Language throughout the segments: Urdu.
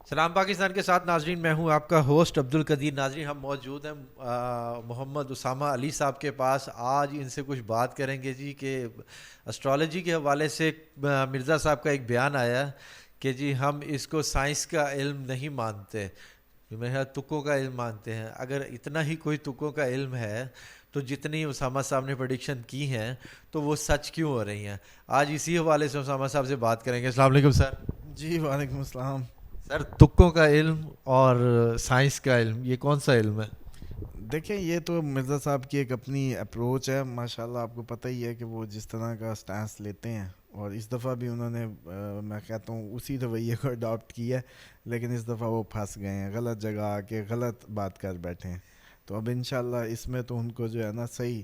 سلام پاکستان کے ساتھ ناظرین، میں ہوں آپ کا ہوسٹ عبد القدیر۔ ناظرین، ہم موجود ہیں محمد اسامہ علی صاحب کے پاس۔ آج ان سے کچھ بات کریں گے جی کہ اسٹرالوجی کے حوالے سے مرزا صاحب کا ایک بیان آیا کہ جی ہم اس کو سائنس کا علم نہیں مانتے، میرے خیال تکوں کا علم مانتے ہیں۔ اگر اتنا ہی کوئی تکوں کا علم ہے تو جتنی اسامہ صاحب نے پریڈکشن کی ہیں تو وہ سچ کیوں ہو رہی ہیں؟ آج اسی حوالے سے اسامہ صاحب سے بات کریں گے۔ السلام علیکم سر۔ جی وعلیکم السلام۔ سر، تکوں کا علم اور سائنس کا علم، یہ کون سا علم ہے؟ دیکھیں، یہ تو مرزا صاحب کی ایک اپنی اپروچ ہے، ماشاءاللہ آپ کو پتہ ہی ہے کہ وہ جس طرح کا سٹانس لیتے ہیں، اور اس دفعہ بھی انہوں نے میں کہتا ہوں اسی رویے کو اڈاپٹ کیا ہے، لیکن اس دفعہ وہ پھنس گئے ہیں، غلط جگہ آ کے غلط بات کر بیٹھے ہیں۔ تو اب انشاءاللہ اس میں تو ان کو جو ہے نا صحیح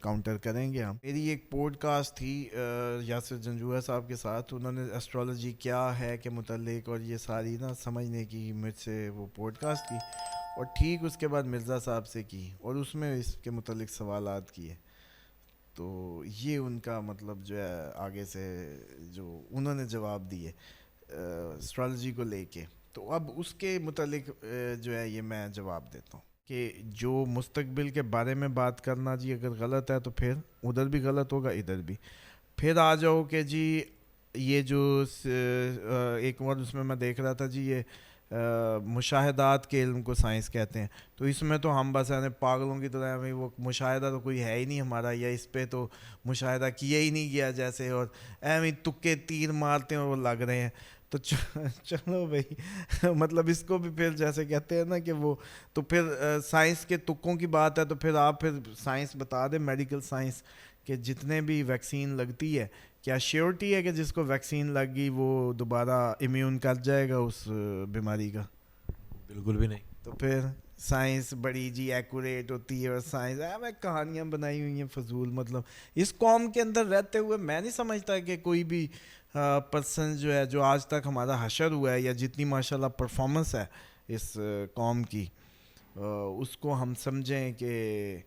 کاؤنٹر کریں گے ہم۔ میری ایک پوڈ کاسٹ تھی یاسر جنجوعہ صاحب کے ساتھ، انہوں نے اسٹرالوجی کیا ہے کے متعلق اور یہ ساری نا سمجھنے کی مجھ سے وہ پوڈ کاسٹ کی، اور ٹھیک اس کے بعد مرزا صاحب سے کی، اور اس میں اس کے متعلق سوالات کیے۔ تو یہ ان کا مطلب جو ہے آگے سے جو انہوں نے جواب دیے اسٹرالوجی کو لے کے، تو اب اس کے متعلق جو ہے یہ میں جواب دیتا ہوں کہ جو مستقبل کے بارے میں بات کرنا جی اگر غلط ہے تو پھر ادھر بھی غلط ہوگا ادھر بھی۔ پھر آ جاؤ کہ جی یہ جو ایک اور اس میں دیکھ رہا تھا جی، یہ مشاہدات کے علم کو سائنس کہتے ہیں، تو اس میں تو ہم بس یعنی پاگلوں کی طرح بھائی وہ مشاہدہ تو کوئی ہے ہی نہیں ہمارا، یا اس پہ تو مشاہدہ کیا ہی نہیں گیا جیسے، اور ایویں تکے تیر مارتے ہیں اور وہ لگ رہے ہیں۔ تو چلو بھائی مطلب اس کو بھی پھر جیسے کہتے ہیں نا کہ وہ تو پھر سائنس کے تکوں کی بات ہے، تو پھر آپ پھر سائنس بتا دیں، میڈیکل سائنس، کہ جتنے بھی ویکسین لگتی ہے کیا شیورٹی ہے کہ جس کو ویکسین لگ گئی وہ دوبارہ امیون کر جائے گا اس بیماری کا؟ بالکل بھی نہیں۔ تو پھر سائنس بڑی جی ایکوریٹ ہوتی ہے، اور سائنس میں کہانیاں بنائی ہوئی ہیں فضول، مطلب اس قوم کے اندر رہتے ہوئے میں نہیں سمجھتا کہ کوئی بھی پرسن جو ہے جو آج تک ہمارا حشر ہوا ہے، یا جتنی ماشاءاللہ پرفارمنس ہے اس قوم کی، اس کو ہم سمجھیں کہ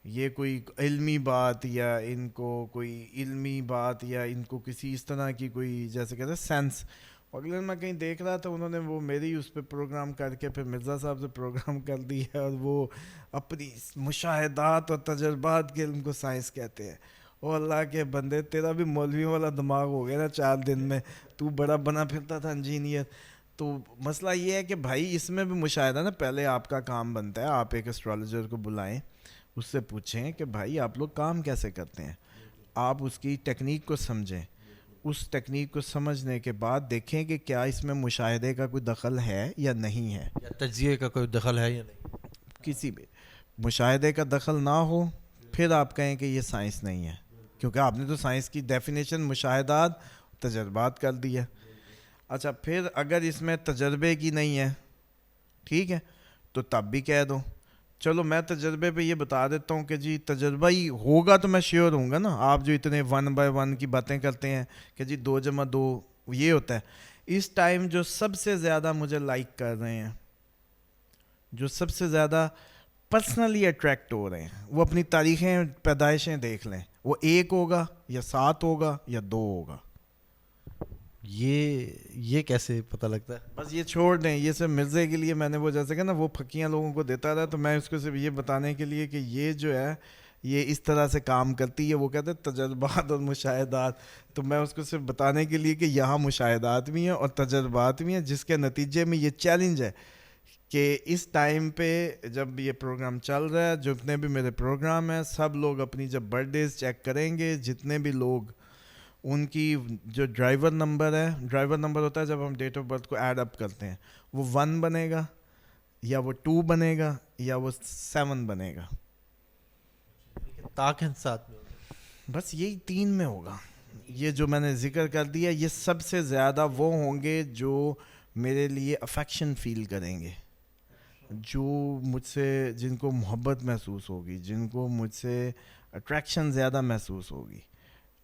یہ کوئی علمی بات، یا ان کو کوئی علمی بات، یا ان کو کسی اس طرح کی کوئی جیسے کہتے ہیں سینس۔ اگلے میں کہیں دیکھ رہا تھا انہوں نے وہ میری اس پہ پروگرام کر کے پھر مرزا صاحب سے پروگرام کر دی ہے، اور وہ اپنی مشاہدات اور تجربات کے علم کو سائنس کہتے ہیں۔ او اللہ کے بندے، تیرا بھی مولویوں والا دماغ ہو گیا نا 4 دن میں، تو بڑا بنا پھرتا تھا انجینئر۔ تو مسئلہ یہ ہے کہ بھائی اس میں بھی مشاہدہ نا، پہلے آپ کا کام بنتا ہے آپ ایک اسٹرالوجر کو بلائیں، اس سے پوچھیں کہ بھائی آپ لوگ کام کیسے کرتے ہیں، آپ اس کی ٹیکنیک کو سمجھیں، اس ٹیکنیک کو سمجھنے کے بعد دیکھیں کہ کیا اس میں مشاہدے کا کوئی دخل ہے یا نہیں ہے۔ یا تجزیے کا کوئی دخل ہے یا نہیں؟ کسی بھی مشاہدے کا دخل نہ ہو، پھر آپ کہیں کہ یہ سائنس نہیں ہے، کیونکہ آپ نے تو سائنس کی ڈیفینیشن مشاہدات تجربات کر دی ہے۔ اچھا، پھر اگر اس میں تجربے کی نہیں ہے، ٹھیک ہے، تو تب بھی کہہ دو، چلو میں تجربے پہ یہ بتا دیتا ہوں کہ جی تجربہ ہی ہوگا تو میں شیور ہوں گا نا۔ آپ جو اتنے 1/1 کی باتیں کرتے ہیں کہ جی 2+2 یہ ہوتا ہے، اس ٹائم جو سب سے زیادہ مجھے لائک کر رہے ہیں، جو سب سے زیادہ پرسنلی اٹریکٹ ہو رہے ہیں، وہ اپنی تاریخیں پیدائشیں دیکھ لیں، وہ 1 ہوگا یا 7 ہوگا یا 2 ہوگا۔ یہ کیسے پتہ لگتا ہے؟ بس یہ چھوڑ دیں، یہ صرف مرزے کے لیے میں نے وہ جیسے کہ نا وہ پھکیاں لوگوں کو دیتا رہا، تو میں اس کو صرف یہ بتانے کے لیے کہ یہ جو ہے یہ اس طرح سے کام کرتی ہے، وہ کہتے ہیں تجربات اور مشاہدات، تو میں اس کو صرف بتانے کے لیے کہ یہاں مشاہدات بھی ہیں اور تجربات بھی ہیں، جس کے نتیجے میں یہ چیلنج ہے کہ اس ٹائم پہ جب یہ پروگرام چل رہا ہے، جتنے بھی میرے پروگرام ہیں، سب لوگ اپنی جب برتھ ڈیز چیک کریں گے، جتنے بھی لوگ ان کی جو ڈرائیور نمبر ہے، ڈرائیور نمبر ہوتا ہے جب ہم ڈیٹ آف برتھ کو ایڈ اپ کرتے ہیں، وہ 1 بنے گا، یا وہ 2 بنے گا، یا وہ 7 بنے گا۔ تاکہ ساتھ میں ہوگا۔ بس یہی 3 میں ہوگا۔ یہ جو میں نے ذکر کر دیا، یہ سب سے زیادہ وہ ہوں گے جو میرے لیے افیکشن فیل کریں گے، جو مجھ سے جن کو محبت محسوس ہوگی، جن کو مجھ سے اٹریکشن زیادہ محسوس ہوگی۔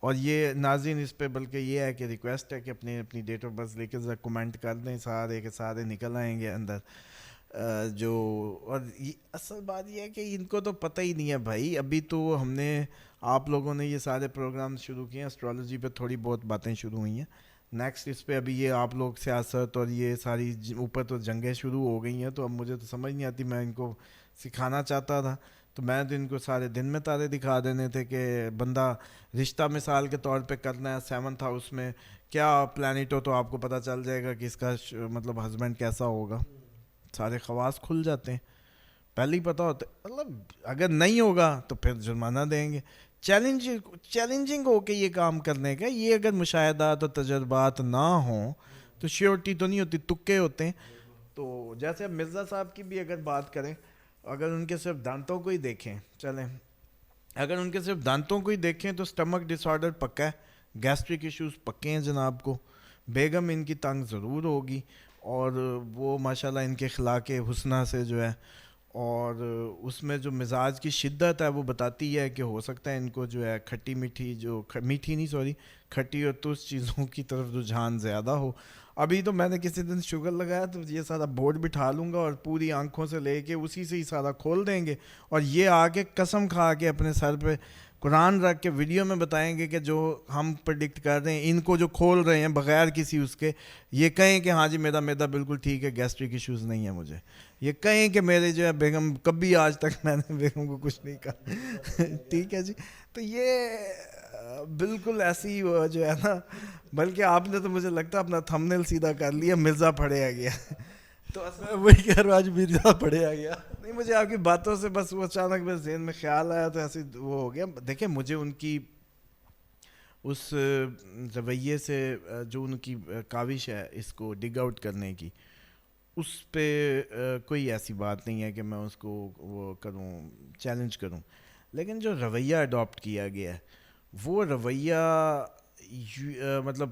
اور یہ ناظرین اس پہ بلکہ یہ ہے کہ ریکویسٹ ہے کہ اپنی ڈیٹ آف برتھ لے کے ذرا کمنٹ کر دیں، سارے کے سارے نکل آئیں گے اندر جو۔ اور اصل بات یہ ہے کہ ان کو تو پتہ ہی نہیں ہے بھائی، ابھی تو ہم نے آپ لوگوں نے یہ سارے پروگرام شروع کیے ہیں، اسٹرالوجی پہ تھوڑی بہت باتیں شروع ہوئی ہیں، نیکسٹ اس پہ ابھی یہ آپ لوگ سیاست اور یہ ساری اوپر تو جنگیں شروع ہو گئی ہیں، تو اب مجھے تو سمجھ نہیں آتی. میں ان کو سکھانا چاہتا تھا تو میں تو ان کو سارے دن میں تارے دکھا دینے تھے کہ بندہ رشتہ مثال کے طور پہ کرنا ہے 7th ہاؤس میں کیا پلانٹ ہو تو آپ کو پتہ چل جائے گا کہ اس کا مطلب ہسبینڈ کیسا ہوگا. سارے خواص کھل جاتے ہیں پہلے ہی پتہ ہوتا ہے. مطلب اگر نہیں ہوگا تو پھر جرمانہ دیں گے. چیلنجنگ ہو کے یہ کام کرنے کا، یہ اگر مشاہدات اور تجربات نہ ہوں تو شیورٹی تو نہیں ہوتی، تکے ہوتے ہیں. تو جیسے اب مرزا صاحب کی بھی اگر بات کریں، اگر ان کے صرف دانتوں کو ہی دیکھیں، چلیں اگر ان کے صرف دانتوں کو ہی دیکھیں تو سٹمک ڈس آرڈر پکا ہے، گیسٹرک ایشوز پکے ہیں جناب کو. بیگم ان کی تنگ ضرور ہوگی، اور وہ ماشاءاللہ ان کے اخلاق حسنہ سے جو ہے، اور اس میں جو مزاج کی شدت ہے وہ بتاتی ہے کہ ہو سکتا ہے ان کو جو ہے کھٹی میٹھی میٹھی نہیں سوری کھٹی اور ترش چیزوں کی طرف رجحان زیادہ ہو. ابھی تو میں نے کسی دن شوگر لگایا تو یہ سارا بورڈ بٹھا لوں گا اور پوری آنکھوں سے لے کے اسی سے ہی سارا کھول دیں گے، اور یہ آ کے قسم کھا کے اپنے سر پہ قرآن رکھ کے ویڈیو میں بتائیں گے کہ جو ہم پرڈکٹ کر رہے ہیں ان کو جو کھول رہے ہیں بغیر کسی اس کے، یہ کہیں کہ ہاں جی میرا میدا بالکل ٹھیک ہے، گیسٹرک ایشوز نہیں ہے مجھے. یہ کہیں کہ میرے جو ہے بیگم، کبھی آج تک میں نے بیگم کو کچھ نہیں کہا. ٹھیک ہے جی. تو یہ بالکل ایسی جو ہے نا، بلکہ آپ نے تو مجھے لگتا ہے اپنا تھمبنیل سیدھا کر لیا، مرزا پڑھے آ گیا. تو وہی کہہ رہا ہوں آج مرزا پڑھے آ گیا. نہیں، مجھے آپ کی باتوں سے بس وہ اچانک میرے ذہن میں خیال آیا تو ایسے وہ ہو گیا. دیکھیں مجھے ان کی اس رویے سے جو ان کی کاوش ہے اس کو ڈگ آؤٹ کرنے کی، اس پہ کوئی ایسی بات نہیں ہے کہ میں اس کو وہ کروں، چیلنج کروں. لیکن جو رویہ اڈاپٹ کیا گیا ہے وہ رویہ مطلب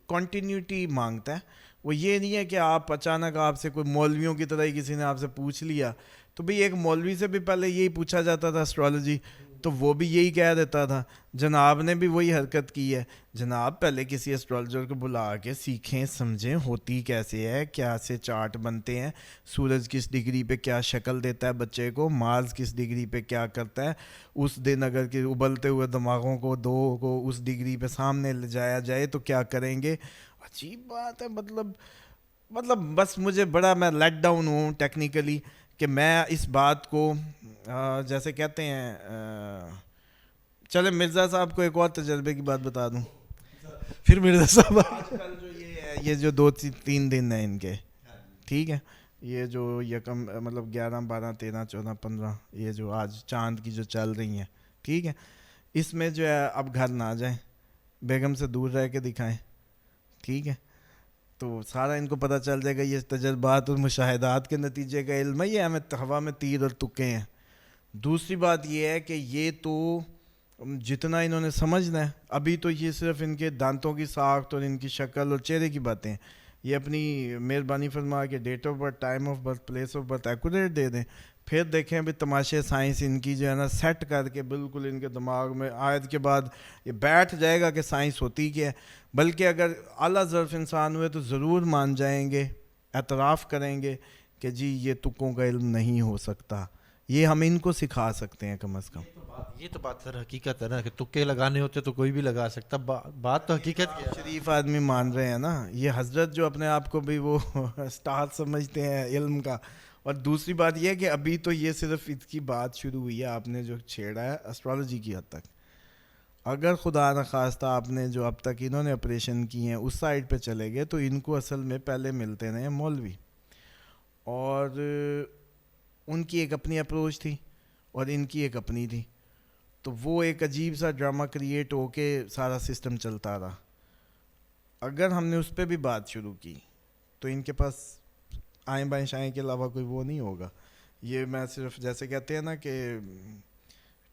کنٹینیوٹی مانگتا ہے. وہ یہ نہیں ہے کہ آپ اچانک آپ سے کوئی مولویوں کی طرح ہی کسی نے آپ سے پوچھ لیا تو بھئی ایک مولوی سے بھی پہلے یہی پوچھا جاتا تھا اسٹرالوجی، تو وہ بھی یہی کہہ دیتا تھا. جناب نے بھی وہی حرکت کی ہے. جناب پہلے کسی اسٹرالوجر کو بلا کے سیکھیں سمجھیں ہوتی کیسے ہے، کیا سے چارٹ بنتے ہیں، سورج کس ڈگری پہ کیا شکل دیتا ہے بچے کو، مارس کس ڈگری پہ کیا کرتا ہے. اس دن اگر کہ ابلتے ہوئے دماغوں کو دو کو اس ڈگری پہ سامنے لے جایا جائے تو کیا کریں گے. عجیب بات ہے. مطلب بس مجھے بڑا میں لیٹ ڈاؤن ہوں ٹیکنیکلی کہ میں اس بات کو جیسے کہتے ہیں. چلے مرزا صاحب کو ایک اور تجربے کی بات بتا دوں. پھر مرزا صاحب آج کل جو یہ ہے، یہ جو 2-3 دن ہیں ان کے، ٹھیک ہے، یہ جو یکم مطلب 11 12 13 14 15 یہ جو آج چاند کی جو چل رہی ہیں، ٹھیک ہے، اس میں جو ہے اب گھر نہ جائیں، بیگم سے دور رہ کے دکھائیں. ٹھیک ہے، تو سارا ان کو پتہ چل جائے گا یہ تجربات اور مشاہدات کے نتیجے کا علم ہے، یہ ہمیں ہوا میں تیر اور تکے ہیں. دوسری بات یہ ہے کہ یہ تو جتنا انہوں نے سمجھنا ہے، ابھی تو یہ صرف ان کے دانتوں کی ساخت اور ان کی شکل اور چہرے کی باتیں ہیں. یہ اپنی مہربانی فرما کے date of birth, time of birth, place of birth accurate دے دیں. پھر دیکھیں بھی تماشے سائنس ان کی جو ہے نا سیٹ کر کے بالکل ان کے دماغ میں آیت کے بعد یہ بیٹھ جائے گا کہ سائنس ہوتی کیا ہے. بلکہ اگر اعلیٰ ظرف انسان ہوئے تو ضرور مان جائیں گے، اعتراف کریں گے کہ جی یہ تکوں کا علم نہیں ہو سکتا. یہ ہم ان کو سکھا سکتے ہیں کم از کم. یہ تو بات سر حقیقت ہے نا کہ تکے لگانے ہوتے تو کوئی بھی لگا سکتا. بات تو حقیقت کی ہے. شریف آدمی مان رہے ہیں نا. یہ حضرت جو اپنے آپ کو بھی وہ اسٹار سمجھتے ہیں علم کا. اور دوسری بات یہ ہے کہ ابھی تو یہ صرف اس کی بات شروع ہوئی ہے، آپ نے جو چھیڑا ہے اسٹرالوجی کی حد تک. اگر خدا نخواستہ آپ نے جو اب تک انہوں نے آپریشن کی ہیں اس سائڈ پہ چلے گئے تو ان کو اصل میں پہلے ملتے رہے مولوی، اور ان کی ایک اپنی اپروچ تھی اور ان کی ایک اپنی تھی. تو وہ ایک عجیب سا ڈرامہ کریٹ ہو کے سارا سسٹم چلتا رہا. اگر ہم نے اس پہ بھی بات شروع کی تو ان کے پاس آئیں بائیں شائیں کے علاوہ کوئی وہ نہیں ہوگا. یہ میں صرف جیسے کہتے ہیں نا کہ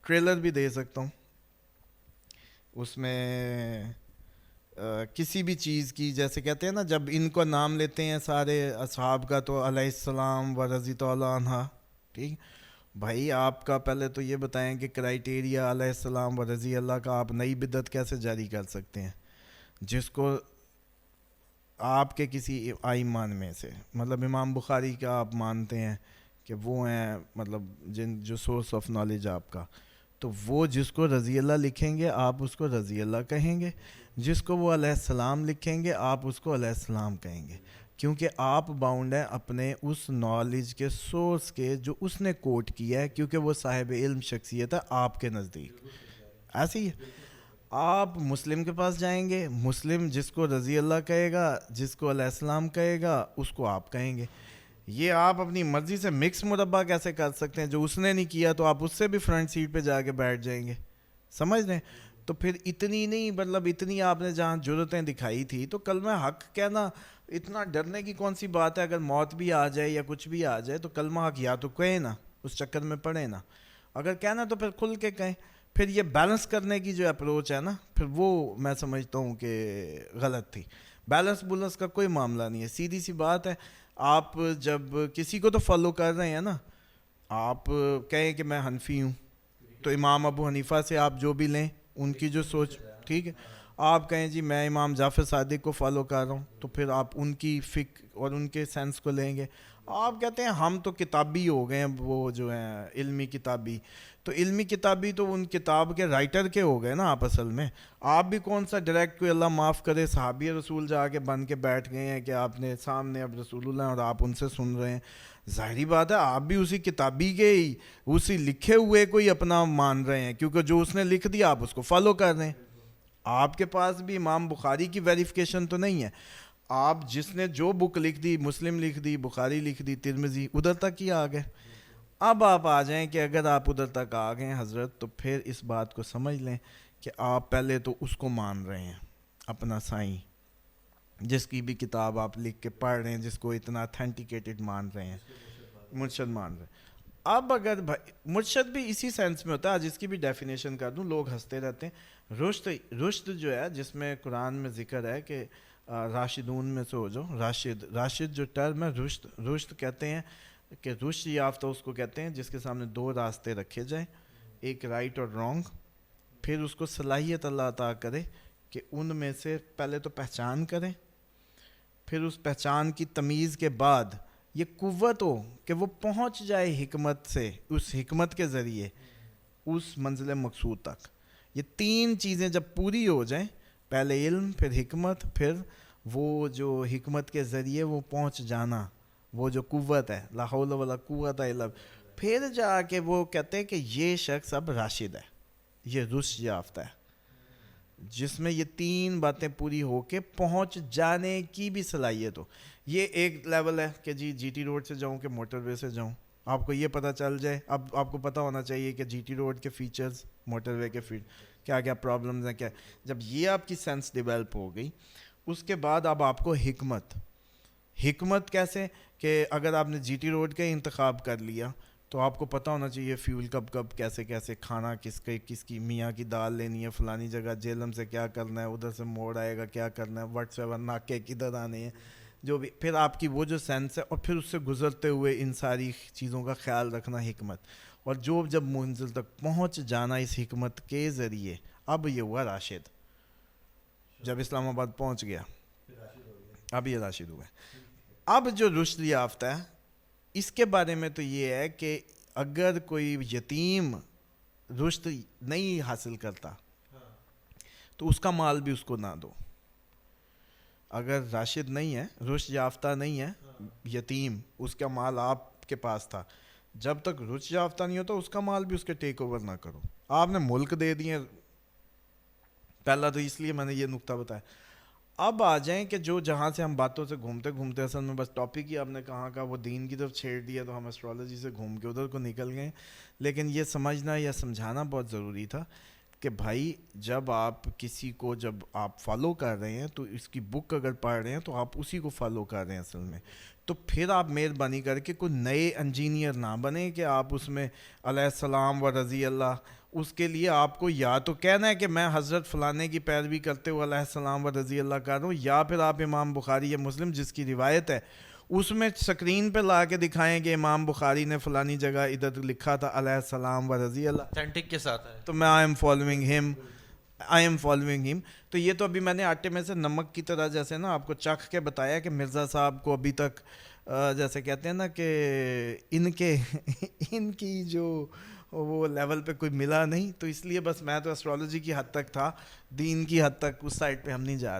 ٹریلر بھی دے سکتا ہوں، اس میں کسی بھی چیز کی، جیسے کہتے ہیں نا جب ان کو نام لیتے ہیں سارے اصحاب کا تو علیہ السلام و رضی اللہ عنہ. ٹھیک بھائی، آپ کا پہلے تو یہ بتائیں کہ کرائیٹیریا علیہ السلام و رضی اللہ کا آپ نئی بدعت کیسے جاری کر سکتے ہیں جس کو آپ کے کسی ائمہ میں سے، مطلب امام بخاری کا آپ مانتے ہیں کہ وہ ہیں مطلب جو سورس آف نالج آپ کا، تو وہ جس کو رضی اللہ لکھیں گے آپ اس کو رضی اللہ کہیں گے. جس کو وہ علیہ السلام لکھیں گے آپ اس کو علیہ السلام کہیں گے، کیونکہ آپ باؤنڈ ہیں اپنے اس نالج کے سورس کے جو اس نے کوٹ کیا ہے، کیونکہ وہ صاحب علم شخصیت ہے آپ کے نزدیک. ایسے ہی آپ مسلم کے پاس جائیں گے، مسلم جس کو رضی اللہ کہے گا، جس کو علیہ السلام کہے گا، اس کو آپ کہیں گے. یہ آپ اپنی مرضی سے مکس مربع کیسے کر سکتے ہیں؟ جو اس نے نہیں کیا تو آپ اس سے بھی فرنٹ سیٹ پہ جا کے بیٹھ جائیں گے. سمجھ لیں. تو پھر اتنی نہیں، مطلب اتنی آپ نے جہاں جرتیں دکھائی تھی، تو کلمہ حق کہنا اتنا ڈرنے کی کون سی بات ہے؟ اگر موت بھی آ جائے یا کچھ بھی آ جائے تو کلمہ حق یا تو کہیں نا، اس چکر میں پڑے نا. اگر کہنا تو پھر کھل کے کہیں. پھر یہ بیلنس کرنے کی جو اپروچ ہے نا، پھر وہ میں سمجھتا ہوں کہ غلط تھی. بیلنس بولنس کا کوئی معاملہ نہیں ہے، سیدھی سی بات ہے. آپ جب کسی کو تو فالو کر رہے ہیں نا، آپ کہیں کہ میں حنفی ہوں تو امام ابو حنیفہ سے آپ جو بھی لیں ان کی جو سوچ، ٹھیک ہے. آپ کہیں جی میں امام جعفر صادق کو فالو کر رہا ہوں تو پھر آپ ان کی فکر اور ان کے سینس کو لیں گے. آپ کہتے ہیں ہم تو کتابی ہو گئے ہیں، وہ جو ہیں علمی کتابی. تو علمی کتابی تو ان کتاب کے رائٹر کے ہو گئے نا آپ اصل میں. آپ بھی کون سا ڈائریکٹ کوئی اللہ معاف کرے صحابی رسول جا کے بن کے بیٹھ گئے ہیں کہ آپ نے سامنے اب رسول اللہ اور آپ ان سے سن رہے ہیں. ظاہری بات ہے آپ بھی اسی کتابی کے ہی، اسی لکھے ہوئے کو ہی اپنا مان رہے ہیں، کیونکہ جو اس نے لکھ دیا آپ اس کو فالو کر رہے ہیں. آپ کے پاس بھی امام بخاری کی ویریفیکیشن تو نہیں ہے. آپ جس نے جو بک لکھ دی، مسلم لکھ دی، بخاری لکھ دی، ترمذی، ادھر تک ہی آ گئے. اب آپ آ جائیں کہ اگر آپ ادھر تک آ گئے حضرت، تو پھر اس بات کو سمجھ لیں کہ آپ پہلے تو اس کو مان رہے ہیں اپنا سائیں، جس کی بھی کتاب آپ لکھ کے پڑھ رہے ہیں، جس کو اتنا اتھینٹیکیٹڈ مان رہے ہیں، مرشد مان رہے ہیں. اب اگر مرشد بھی اسی سینس میں ہوتا ہے، جس کی بھی ڈیفینیشن کر دوں لوگ ہنستے رہتے ہیں. رشد جو ہے، جس میں قرآن میں ذکر ہے کہ راشدون میں سے ہو جاؤ. راشد جو ٹرم ہے، رشد کہتے ہیں کہ رشد یافتہ اس کو کہتے ہیں جس کے سامنے دو راستے رکھے جائیں، ایک رائٹ اور رانگ. پھر اس کو صلاحیت اللہ عطا کرے کہ ان میں سے پہلے تو پہچان کریں، پھر اس پہچان کی تمیز کے بعد یہ قوت ہو کہ وہ پہنچ جائے حکمت سے، اس حکمت کے ذریعے اس منزل مقصود تک. یہ تین چیزیں جب پوری ہو جائیں، پہلے علم، پھر حکمت، پھر وہ جو حکمت کے ذریعے وہ پہنچ جانا، وہ جو قوت ہے، لا حول ولا قوت الا، پھر جا کے وہ کہتے ہیں کہ یہ شخص اب راشد ہے، یہ رشد یافتہ ہے، جس میں یہ تین باتیں پوری ہو کے پہنچ جانے کی بھی صلاحیت ہو. یہ ایک لیول ہے کہ جی ٹی روڈ سے جاؤں کہ موٹر وے سے جاؤں، آپ کو یہ پتہ چل جائے. اب آپ کو پتہ ہونا چاہیے کہ جی ٹی روڈ کے فیچرز، موٹر وے کے کیا کیا پرابلمز ہیں. کیا جب یہ آپ کی سینس ڈیولپ ہو گئی، اس کے بعد اب آپ کو حکمت کیسے کہ اگر آپ نے جی ٹی روڈ کا انتخاب کر لیا تو آپ کو پتہ ہونا چاہیے فیول کب کیسے کھانا، کس کی میاں کی دال لینی ہے، فلانی جگہ جیلم سے کیا کرنا ہے، ادھر سے موڑ آئے گا کیا کرنا ہے، واٹس ایور ناکے کدھر آنے ہیں، جو بھی. پھر آپ کی وہ جو سینس ہے، اور پھر اس سے گزرتے ہوئے ان ساری چیزوں کا خیال رکھنا، حکمت. اور جب منزل تک پہنچ جانا اس حکمت کے ذریعے، اب یہ ہوا راشد. جب اسلام آباد پہنچ گیا اب یہ راشد ہوا. اب جو رشد یافتہ ہے، اس کے بارے میں تو یہ ہے کہ اگر کوئی یتیم رشد نہیں حاصل کرتا تو اس کا مال بھی اس کو نہ دو. اگر راشد نہیں ہے، رشد یافتہ نہیں ہے، یتیم، اس کا مال آپ کے پاس تھا، جب تک رشد یافتہ نہیں ہوتا اس کا مال بھی اس کے ٹیک اوور نہ کرو. آپ نے ملک دے دیے، پہلا تو اس لیے میں نے یہ نقطہ بتایا. اب آ جائیں کہ جو جہاں سے ہم باتوں سے گھومتے اصل میں بس ٹاپک ہی آپ نے کہاں کا وہ دین کی طرف چھیڑ دیا، تو ہم ایسٹرالوجی سے گھوم کے ادھر کو نکل گئے. لیکن یہ سمجھنا یا سمجھانا بہت ضروری تھا کہ بھائی جب آپ فالو کر رہے ہیں تو اس کی بک اگر پڑھ رہے ہیں تو آپ اسی کو فالو کر رہے ہیں اصل میں. تو پھر آپ مہربانی کر کے کوئی نئے انجینئر نہ بنیں کہ آپ اس میں علیہ السلام و رضی اللہ. اس کے لیے آپ کو یا تو کہنا ہے کہ میں حضرت فلانے کی پیروی کرتے ہوئے علیہ السلام و رضی اللہ کر رہا ہوں، یا پھر آپ امام بخاری یا مسلم جس کی روایت ہے اس میں سکرین پہ لا کے دکھائیں کہ امام بخاری نے فلانی جگہ ادھر لکھا تھا علیہ السلام و رضی اللہ، اتھینٹک کے ساتھ ہے، تو میں آئی ایم فالوئنگ ہم. تو یہ تو ابھی میں نے آٹے میں سے نمک کی طرح جیسے نا آپ کو چکھ کے بتایا کہ مرزا صاحب کو ابھی تک جیسے کہتے ہیں نا کہ ان کی جو وہ لیول پہ کوئی ملا نہیں، تو اس لیے بس میں تو اسٹرالوجی کی حد تک تھا، دین کی حد تک اس سائڈ پہ ہم نہیں جا رہے.